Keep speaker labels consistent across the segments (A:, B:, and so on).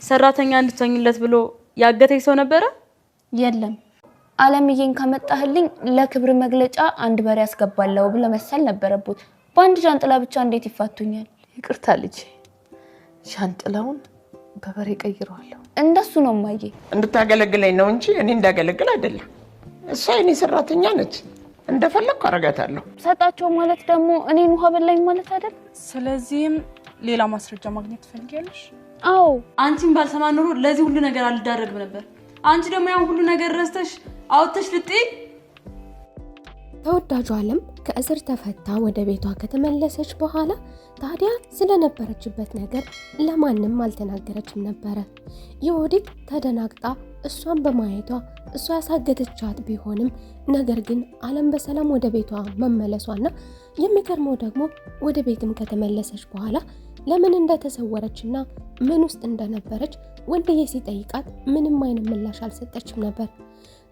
A: ሰራተኛ እንድትሆኝለት ብሎ ያገተኝ ሰው ነበረ?
B: የለም አለምዬን ከመጣህልኝ ለክብር መግለጫ አንድ በሬ ያስገባለው ብለ መሰል ነበረበት። በአንድ ጃንጥላ ብቻ እንዴት ይፋቱኛል?
C: ይቅርታ ልጅ ጃንጥላውን በበሬ ቀይረዋለሁ።
B: እንደሱ ነው ማዬ።
D: እንድታገለግለኝ ነው እንጂ እኔ እንዳገለግል አይደለም። እሷ የኔ ሰራተኛ ነች፣ እንደፈለኩ አረጋታለሁ።
B: ሰጣቸው ማለት ደግሞ እኔን ውሃ በላኝ ማለት አይደል?
A: ስለዚህም ሌላ ማስረጃ ማግኘት ትፈልጊያለሽ?
B: አዎ።
A: አንቺን ባልሰማ ኖሮ ለዚህ ሁሉ ነገር አልዳረግም ነበር። አንቺ ደግሞ ያን ሁሉ ነገር ረስተሽ አውጥተሽ ልጥይ።
E: ተወዳጁ አለም ከእስር ተፈታ ወደ ቤቷ ከተመለሰች በኋላ ታዲያ ስለነበረችበት ነገር ለማንም አልተናገረችም ነበር። የወዲት ተደናግጣ እሷን በማየቷ እሷ ያሳገተቻት ቢሆንም ነገር ግን አለም በሰላም ወደ ቤቷ መመለሷና የሚገርመው ደግሞ ወደ ቤትም ከተመለሰች በኋላ ለምን እንደተሰወረችና ምን ውስጥ እንደነበረች ወንድዬ ሲጠይቃት ምንም አይነት ምላሽ አልሰጠችም ነበር።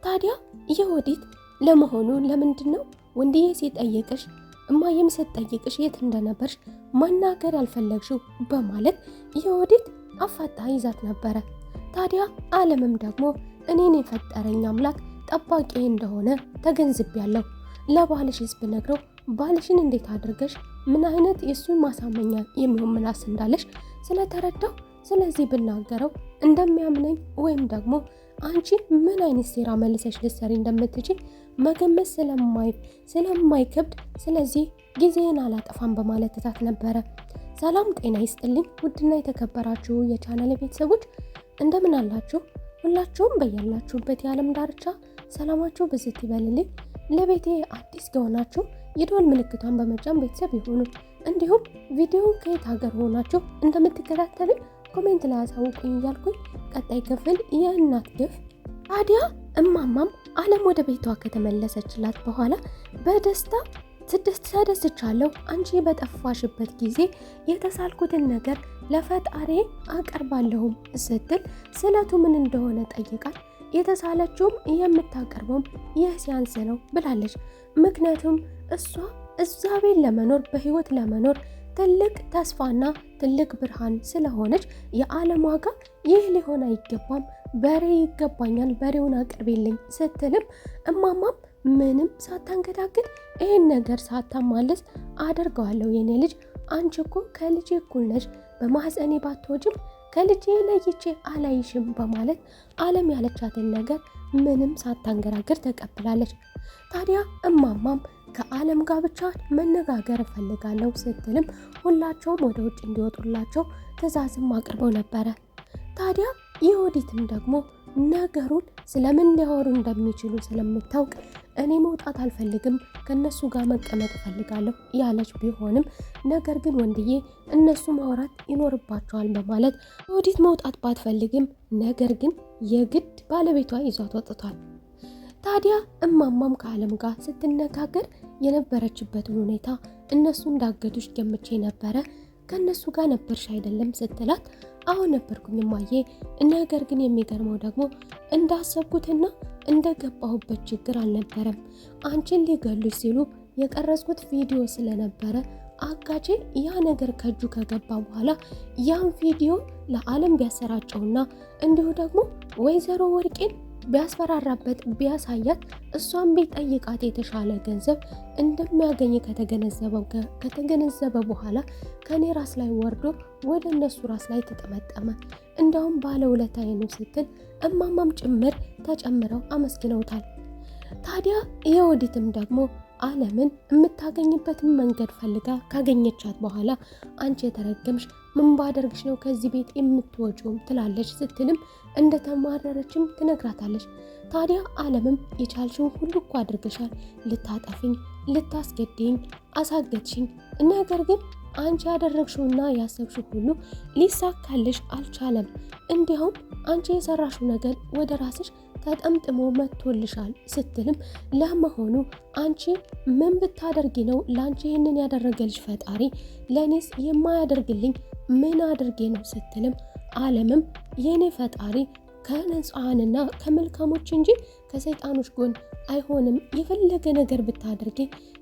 E: ታዲያ የወዲት ለመሆኑ ለምንድነው ወንድዬ ሲጠይቅሽ እማዬም ስትጠይቅሽ የት እንደነበርሽ መናገር ያልፈለግሽው በማለት የወዲት አፋጣ ይዛት ነበር። ታዲያ አለምም ደግሞ እኔን የፈጠረኝ አምላክ ጠባቂ እንደሆነ ተገንዝቤያለሁ። ለባልሽስ ብነግረው ባልሽን እንዴት አድርገሽ ምን አይነት የሱን ማሳመኛ የሚሆን ምላስ እንዳለሽ ስለተረዳው ስለዚህ ብናገረው እንደሚያምነኝ ወይም ደግሞ አንቺ ምን አይነት ሴራ መልሰሽ ልትሰሪ እንደምትችል መገመት ስለማይከብድ ስለዚህ ጊዜን አላጠፋም በማለት ትታት ነበር። ሰላም ጤና ይስጥልኝ ውድና የተከበራችሁ የቻናሌ ቤተሰቦች እንደምን አላችሁ? ሁላችሁም በያላችሁበት የዓለም ዳርቻ ሰላማችሁ ብዝት ይበልልኝ። ለቤቴ አዲስ ከሆናችሁ የደወል ምልክቷን በመጫን ቤተሰብ ይሁኑ። እንዲሁም ቪዲዮውን ከየት ሀገር ሆናችሁ እንደምትከታተሉ ኮሜንት ላይ አሳውቁኝ እያልኩኝ ቀጣይ ክፍል የእናት ግፍ። ታዲያ እማማም አለም ወደ ቤቷ ከተመለሰችላት በኋላ በደስታ ተደስቻለሁ፣ አንቺ በጠፋሽበት ጊዜ የተሳልኩትን ነገር ለፈጣሪ አቀርባለሁም ስትል ስለቱ ምን እንደሆነ ጠይቃት የተሳለችውም የምታቀርበውም ይህ ሲያንስ ነው ብላለች። ምክንያቱም እሷ እግዚአብሔር ለመኖር በህይወት ለመኖር ትልቅ ተስፋና ትልቅ ብርሃን ስለሆነች የዓለም ዋጋ ይህ ሊሆን አይገባም፣ በሬ ይገባኛል፣ በሬውን አቅርቤልኝ ስትልም እማማም ምንም ሳታንገዳግድ ይህን ነገር ሳታማለስ አደርገዋለሁ የኔ ልጅ፣ አንቺ እኮ ከልጄ እኩል ነሽ፣ በማህፀኔ ባትወጪም ከልጄ ለይቼ አላይሽም በማለት አለም ያለቻትን ነገር ምንም ሳታንገራገር ተቀብላለች። ታዲያ እማማም ከአለም ጋር ብቻ መነጋገር እፈልጋለሁ ስትልም ሁላቸውም ወደ ውጭ እንዲወጡላቸው ትዕዛዝም አቅርበው ነበረ። ታዲያ የወዲትም ደግሞ ነገሩን ስለምን ሊያወሩ እንደሚችሉ ስለምታውቅ እኔ መውጣት አልፈልግም ከነሱ ጋር መቀመጥ እፈልጋለሁ ያለች ቢሆንም ነገር ግን ወንድዬ እነሱ ማውራት ይኖርባቸዋል በማለት ወዲት መውጣት ባትፈልግም ነገር ግን የግድ ባለቤቷ ይዟት ወጥቷል። ታዲያ እማማም ከአለም ጋር ስትነጋገር የነበረችበትን ሁኔታ እነሱ እንዳገዱሽ ገምቼ ነበረ፣ ከነሱ ጋር ነበርሽ አይደለም ስትላት አሁን ነበርኩኝ እማዬ፣ ነገር ግን የሚገርመው ደግሞ እንዳሰብኩትና እንደገባሁበት ችግር አልነበረም። አንቺን ሊገሉሽ ሲሉ የቀረጽኩት ቪዲዮ ስለነበረ አጋቼ ያ ነገር ከእጁ ከገባ በኋላ ያን ቪዲዮ ለዓለም ቢያሰራጨውና እንዲሁ ደግሞ ወይዘሮ ወርቄን ቢያስፈራራበት ቢያሳያት እሷን ቢጠይቃት የተሻለ ገንዘብ እንደሚያገኝ ከተገነዘበ በኋላ ከኔ ራስ ላይ ወርዶ ወደ እነሱ ራስ ላይ ተጠመጠመ። እንደውም ባለውለታዬ ነው ስትል እማማም ጭምር ተጨምረው አመስግነውታል። ታዲያ የወዲትም ደግሞ አለምን የምታገኝበትን መንገድ ፈልጋ ካገኘቻት በኋላ አንቺ የተረገምሽ ምን ባደርግሽ ነው ከዚህ ቤት የምትወጪው ትላለች ስትልም እንደተማረረችም ትነግራታለች። ታዲያ አለምም የቻልሽውን ሁሉ እኮ አድርገሻል፣ ልታጠፊኝ፣ ልታስገድኝ፣ አሳገድሽኝ፣ ነገር ግን አንቺ ያደረግሽውና ያሰብሽው ሁሉ ሊሳካልሽ አልቻለም። እንዲያውም አንቺ የሰራሽው ነገር ወደ ራስሽ ተጠምጥሞ መጥቶልሻል ስትልም ለመሆኑ አንቺ ምን ብታደርጊ ነው ላንቺ ይሄንን ያደረገልሽ ፈጣሪ ለኔስ የማያደርግልኝ ምን አድርጌ ነው ስትልም አለምም የኔ ፈጣሪ ከነጻንና ከመልካሞች እንጂ ከሰይጣኖች ጎን አይሆንም፣ የፈለገ ነገር ብታደርጊ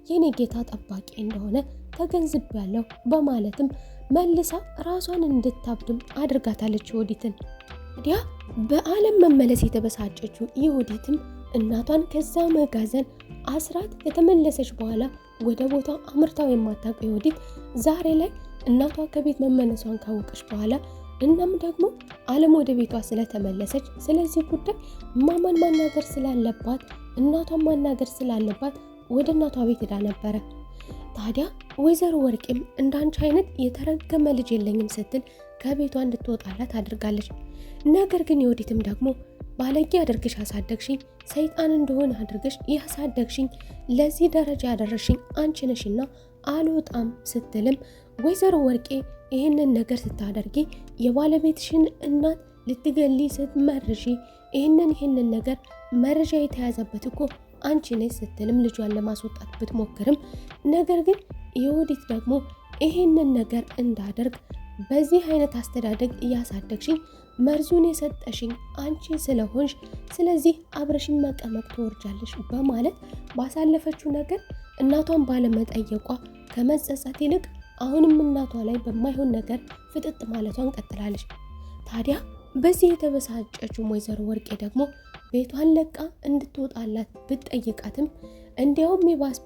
E: የኔ ጌታ ጠባቂ እንደሆነ ተገንዝቤያለሁ በማለትም መልሳ ራሷን እንድታብድም አድርጋታለች ይሁዲትን። ታዲያ በአለም መመለስ የተበሳጨችው ይሁዲትም እናቷን ከዛ መጋዘን አስራት ከተመለሰች በኋላ ወደ ቦታው አምርታው የማታውቀው ይሁዲት ዛሬ ላይ እናቷ ከቤት መመለሷን ካወቀች በኋላ እናም ደግሞ አለም ወደ ቤቷ ስለተመለሰች ስለዚህ ጉዳይ ማማን ማናገር ስላለባት እናቷን ማናገር ስላለባት ወደ እናቷ ቤት ሄዳ ነበረ። ታዲያ ወይዘሮ ወርቄም እንዳንቺ አይነት የተረገመ ልጅ የለኝም ስትል ከቤቷ እንድትወጣላት አድርጋለች። ነገር ግን ይሁዲትም ደግሞ ባለጌ አድርገሽ ያሳደግሽኝ፣ ሰይጣን እንደሆነ አድርገሽ ያሳደግሽኝ፣ ለዚህ ደረጃ ያደረሽኝ አንቺ ነሽና አልወጣም ስትልም ወይዘሮ ወርቄ ይህንን ነገር ስታደርጊ የባለቤትሽን እናት ልትገሊ ስትመርሺ ይህንን ነገር መረጃ የተያዘበት እኮ አንቺ ነሽ ስትልም ልጇን ለማስወጣት ብትሞክርም ነገር ግን ይሁዲት ደግሞ ይህንን ነገር እንዳደርግ በዚህ አይነት አስተዳደግ እያሳደግሽኝ መርዙን የሰጠሽኝ አንቺ ስለሆንሽ ስለዚህ አብረሽኝ መቀመቅ ትወርጃለሽ በማለት ባሳለፈችው ነገር እናቷን ባለመጠየቋ ከመጸጸት ይልቅ አሁንም እናቷ ላይ በማይሆን ነገር ፍጥጥ ማለቷን ቀጥላለች። ታዲያ በዚህ የተበሳጨችው ወይዘሮ ወርቄ ደግሞ ቤቷን ለቃ እንድትወጣላት ብትጠይቃትም እንዲያውም ይባስ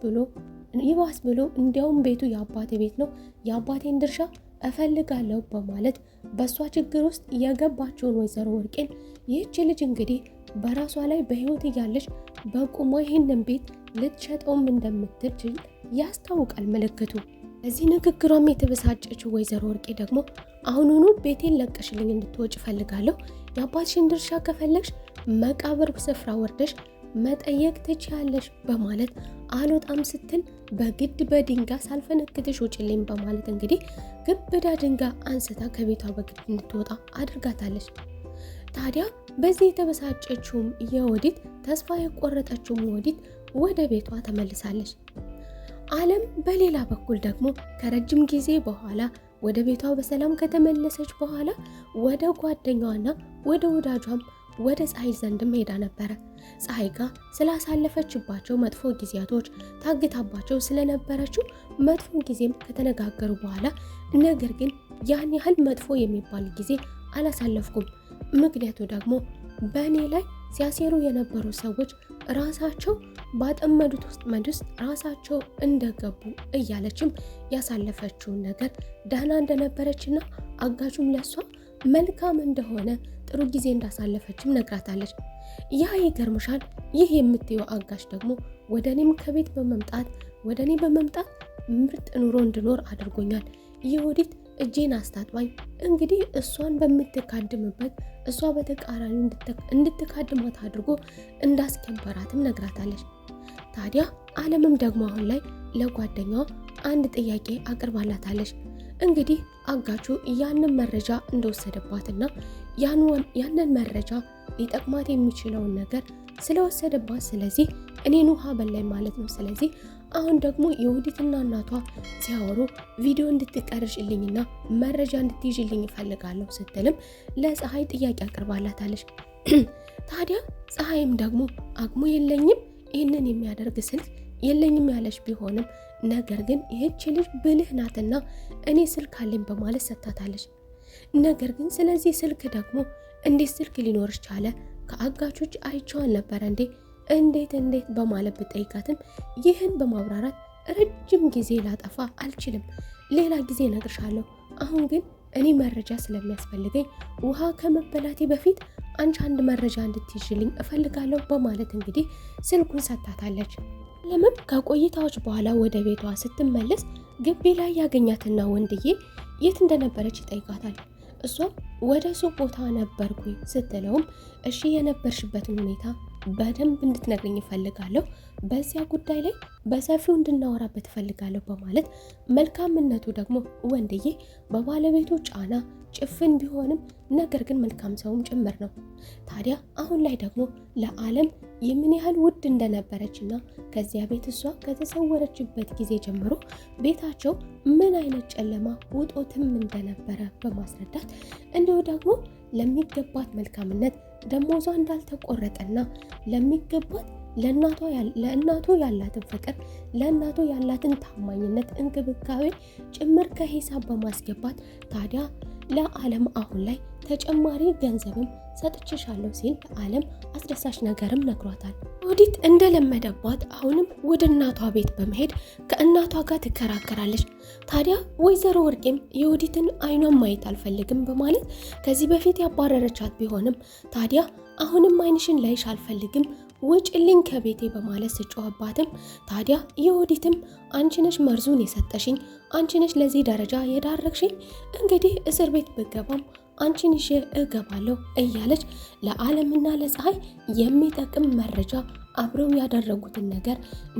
E: ብሎ እንዲያውም ቤቱ የአባቴ ቤት ነው፣ የአባቴን ድርሻ እፈልጋለሁ በማለት በሷ ችግር ውስጥ የገባችውን ወይዘሮ ወርቄን ይህች ልጅ እንግዲህ በራሷ ላይ በህይወት እያለች በቁሟ ይህንን ቤት ልትሸጠውም እንደምትችል ያስታውቃል ምልክቱ። እዚህ ንግግሯም የተበሳጨችው ወይዘሮ ወርቄ ደግሞ አሁኑኑ ቤቴን ለቀሽልኝ እንድትወጭ እፈልጋለሁ፣ የአባትሽን ድርሻ ከፈለግሽ መቃብር ስፍራ ወርደሽ መጠየቅ ትችያለሽ በማለት አልወጣም ስትል በግድ በድንጋይ ሳልፈነክትሽ ውጭልኝ በማለት እንግዲህ ግብዳ ድንጋይ አንስታ ከቤቷ በግድ እንድትወጣ አድርጋታለች። ታዲያ በዚህ የተበሳጨችውም የወዲት ተስፋ የቆረጠችውም ወዲት ወደ ቤቷ ተመልሳለች። አለም በሌላ በኩል ደግሞ ከረጅም ጊዜ በኋላ ወደ ቤቷ በሰላም ከተመለሰች በኋላ ወደ ጓደኛዋና ወደ ወዳጇም ወደ ፀሐይ ዘንድም ሄዳ ነበረ። ፀሐይ ጋር ስላሳለፈችባቸው መጥፎ ጊዜያቶች ታግታባቸው ስለነበረችው መጥፎ ጊዜም ከተነጋገሩ በኋላ ነገር ግን ያን ያህል መጥፎ የሚባል ጊዜ አላሳለፍኩም፣ ምክንያቱ ደግሞ በእኔ ላይ ሲያሴሩ የነበሩ ሰዎች ራሳቸው ባጠመዱት ወጥመድ ውስጥ ራሳቸው እንደገቡ እያለችም ያሳለፈችውን ነገር ደህና እንደነበረችና አጋቹም ለሷ መልካም እንደሆነ ጥሩ ጊዜ እንዳሳለፈችም ነግራታለች። ያ ይገርምሻል፣ ይህ የምትየው አጋች ደግሞ ወደኔም ከቤት በመምጣት ምርጥ ኑሮ እንድኖር አድርጎኛል። ይሁዲት እጄን አስታጥባኝ እንግዲህ እሷን በምትካድምበት እሷ በተቃራኒ እንድትካድማት አድርጎ እንዳስከበራትም ነግራታለች። ታዲያ አለምም ደግሞ አሁን ላይ ለጓደኛዋ አንድ ጥያቄ አቅርባላታለች። እንግዲህ አጋቹ ያንን መረጃ እንደወሰደባትና ያንን መረጃ ሊጠቅማት የሚችለውን ነገር ስለወሰደባት ስለዚህ እኔን ውሃ በላይ ማለት ነው። ስለዚህ አሁን ደግሞ የውዲትና እናቷ ሲያወሩ ቪዲዮ እንድትቀርጭልኝና መረጃ እንድትይዥልኝ እፈልጋለሁ ስትልም ለፀሐይ ጥያቄ አቅርባላታለች። ታዲያ ፀሐይም ደግሞ አቅሙ የለኝም ይህንን የሚያደርግ ስልክ የለኝም ያለች ቢሆንም ነገር ግን ይህች ልጅ ብልህ ናትና እኔ ስልክ አለኝ በማለት ሰጥታታለች። ነገር ግን ስለዚህ ስልክ ደግሞ እንዴት ስልክ ሊኖርሽ ቻለ? ከአጋቾች አይቼዋል ነበር እንዴት በማለት ብጠይቃትም ይህን በማብራራት ረጅም ጊዜ ላጠፋ አልችልም፣ ሌላ ጊዜ እነግርሻለሁ። አሁን ግን እኔ መረጃ ስለሚያስፈልገኝ ውሃ ከመበላቴ በፊት አንቺ አንድ መረጃ እንድትይዥልኝ እፈልጋለሁ በማለት እንግዲህ ስልኩን ሰጥታታለች። ለምን ከቆይታዎች በኋላ ወደ ቤቷ ስትመለስ ግቢ ላይ ያገኛትና ወንድዬ የት እንደነበረች ይጠይቃታል። እሷም ወደ ሱቅ ቦታ ነበርኩኝ ስትለውም እሺ የነበርሽበትን ሁኔታ በደንብ እንድትነግረኝ እፈልጋለሁ፣ በዚያ ጉዳይ ላይ በሰፊው እንድናወራበት እፈልጋለሁ በማለት መልካምነቱ ደግሞ ወንድዬ በባለቤቱ ጫና ጭፍን ቢሆንም ነገር ግን መልካም ሰውም ጭምር ነው። ታዲያ አሁን ላይ ደግሞ ለዓለም የምን ያህል ውድ እንደነበረችና ከዚያ ቤት እሷ ከተሰወረችበት ጊዜ ጀምሮ ቤታቸው ምን አይነት ጨለማ ውጦትም እንደነበረ በማስረዳት እንዲሁ ደግሞ ለሚገባት መልካምነት ደሞዟ እንዳልተቆረጠና ለሚገባት ለእናቱ ያላትን ፍቅር፣ ለእናቱ ያላትን ታማኝነት፣ እንክብካቤ ጭምር ከሂሳብ በማስገባት ታዲያ ለዓለም አሁን ላይ ተጨማሪ ገንዘብም ሰጥቼሻለሁ ሲል ለዓለም አስደሳች ነገርም ነግሯታል። ዮዲት እንደለመደባት አሁንም ወደ እናቷ ቤት በመሄድ ከእናቷ ጋር ትከራከራለች። ታዲያ ወይዘሮ ወርቄም ዮዲትን አይኗን ማየት አልፈልግም በማለት ከዚህ በፊት ያባረረቻት ቢሆንም ታዲያ አሁንም አይንሽን ላይሽ አልፈልግም ውጭልኝ ከቤቴ በማለት ስጮህባትም ታዲያ ዮዲትም አንቺ ነሽ መርዙን የሰጠሽኝ፣ አንቺ ነሽ ለዚህ ደረጃ የዳረግሽኝ፣ እንግዲህ እስር ቤት ብገባም አንቺን ይዤ እገባለሁ እያለች ለዓለምና ለፀሐይ የሚጠቅም መረጃ አብረው ያደረጉትን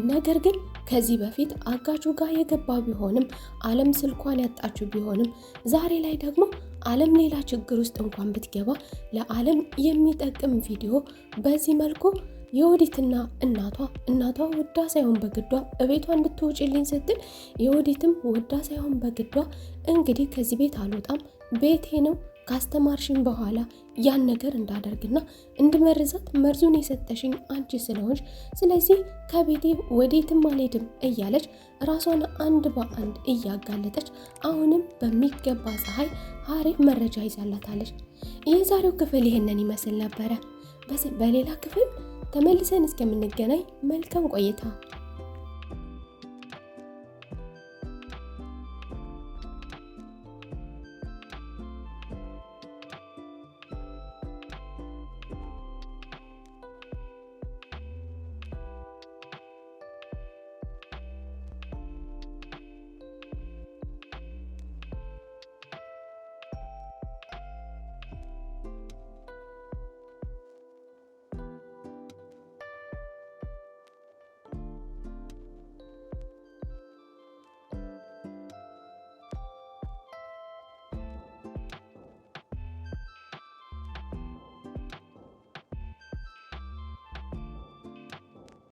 E: ነገር ግን ከዚህ በፊት አጋቹ ጋር የገባ ቢሆንም ዓለም ስልኳን ያጣችው ቢሆንም ዛሬ ላይ ደግሞ ዓለም ሌላ ችግር ውስጥ እንኳን ብትገባ ለዓለም የሚጠቅም ቪዲዮ በዚህ መልኩ ዮዲትና እናቷ ወዳ ሳይሆን በግዷ እቤቷ እንድትወጪልኝ ስትል ዮዲትም ወዳ ሳይሆን በግዷ እንግዲህ ከዚህ ቤት አልወጣም፣ ቤቴ ነው፣ ካስተማርሽኝ በኋላ ያን ነገር እንዳደርግና እንድመርዛት መርዙን የሰጠሽኝ አንቺ ስለሆንሽ ስለዚህ ከቤቴ ወዴትም አልሄድም እያለች ራሷን አንድ በአንድ እያጋለጠች አሁንም በሚገባ ፀሐይ ሀሪፍ መረጃ ይዛላታለች። የዛሬው ክፍል ይህንን ይመስል ነበረ። በሌላ ክፍል ተመልሰን እስከምንገናኝ መልካም ቆይታ